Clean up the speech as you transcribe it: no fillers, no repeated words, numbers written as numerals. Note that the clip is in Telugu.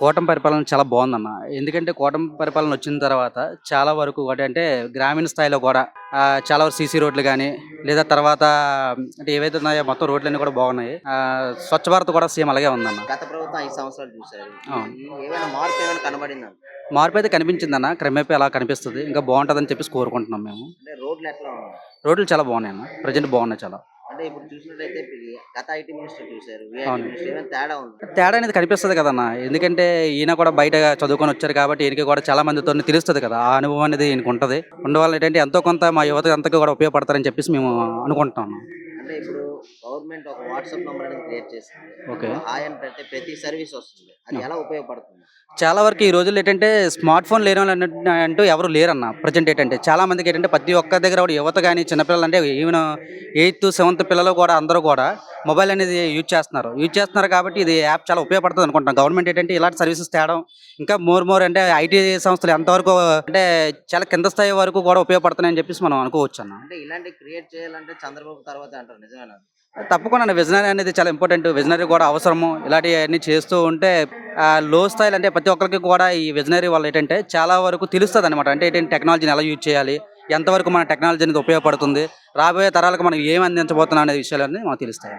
కూటమి పరిపాలన చాలా బాగుందన్న. ఎందుకంటే కూటమి పరిపాలన వచ్చిన తర్వాత చాలా వరకు అంటే గ్రామీణ స్థాయిలో కూడా చాలా వరకు సీసీ రోడ్లు గానీ, లేదా తర్వాత అంటే ఏవైతే ఉన్నాయో మొత్తం రోడ్లన్నీ కూడా బాగున్నాయి. స్వచ్ఛ భారత్ కూడా సేమ్ అలాగే ఉందన్న. గత ప్రభుత్వం 5 సంవత్సరాలు చూసారు. అవును. ఏమైనా మార్పేమైనా కనబడిందా? మార్పయితే కనిపించిందన్న. క్రమేపీ అలా కనిపిస్తది. ఇంకా బావుంటదని చెప్పేసి కోరుకుంటున్నాం మేము. అంటే రోడ్లు ఎట్లా ఉన్నాయి? రోడ్లు చాలా బాగున్నాయన్న. ప్రెజెంట్ బాగున్నాయి చాలా. అంటే ఇప్పుడు చూసినట్టయితే గత ఐటీ మినిస్టర్ చూసారు. ఈ ఐటీ అవును. మినిస్టర్ ఏమైనా తేడా ఉందా? తేడా అనేది కనిపిస్తది కదన్న. ఎందుకంటే ఈయన కూడా బయట చదువుకొని వచ్చారు కాబట్టి ఈయనకి కూడా చాలా మందితోని తెలుస్తది కదా! ఆ అనుభవం అనేది ఈయనకుంటది. ఉండవల్ల ఏంటంటే ఎంతో కొంత మా యువత అంతకు కూడా ఉపయోగపడతారని చెప్పేసి మేము అనుకుంటున్నాము. అంటే ఇప్పుడు గవర్నమెంట్ ఒక వాట్సాప్ నంబర్ అనేది క్రియేట్ చేసింది. ఓకే. హాయ్ అని పెడితే ప్రతి సర్వీస్ వస్తుంది. అది ఎలా ఉపయోగపడుతుంది? చాలా వరకు ఈ రోజుల్లో ఏంటంటే స్మార్ట్ ఫోన్ లేని వాళ్ళు అంటూ ఎవరు లేరన్న. ప్రెజెంట్ ఏంటంటే చాలా మందికి ఏంటంటే ప్రతి ఒక్క దగ్గర కూడా యువత కానీ చిన్నపిల్లలు అంటే ఈవెన్ 8th, 7th పిల్లలు కూడా అందరూ కూడా మొబైల్ అనేది యూజ్ చేస్తున్నారు కాబట్టి ఇది యాప్ చాలా ఉపయోగపడుతుంది అనుకుంటున్నాను. గవర్నమెంట్ ఏంటంటే ఇలాంటి సర్వీసెస్ తేడం ఇంకా మోర్ అంటే ఐటీ సంస్థలు ఎంతవరకు అంటే చాలా కింద స్థాయి వరకు కూడా ఉపయోగపడుతున్నాయని చెప్పేసి మనం అనుకోవచ్చు అన్న. అంటే ఇలాంటి క్రియేట్ చేయాలంటే చంద్రబాబు తర్వాత అంటారు, నిజమేనా? తప్పకుండా విజనరీ అనేది చాలా ఇంపార్టెంట్. విజనరీ కూడా అవసరము. ఇలాంటివన్నీ చేస్తూ ఉంటే లో స్థాయిలో అంటే ప్రతి ఒక్కరికి కూడా ఈ విజనరీ వల్ల ఏంటంటే చాలా వరకు తెలుస్తుంది అనమాట. అంటే ఏంటంటే టెక్నాలజీని ఎలా యూజ్ చేయాలి, ఎంతవరకు మన టెక్నాలజీ అనేది ఉపయోగపడుతుంది, రాబోయే తరాలకు మనం ఏం అందించబోతున్నాం అనే విషయాలన్నీ మనకు తెలుస్తాయి.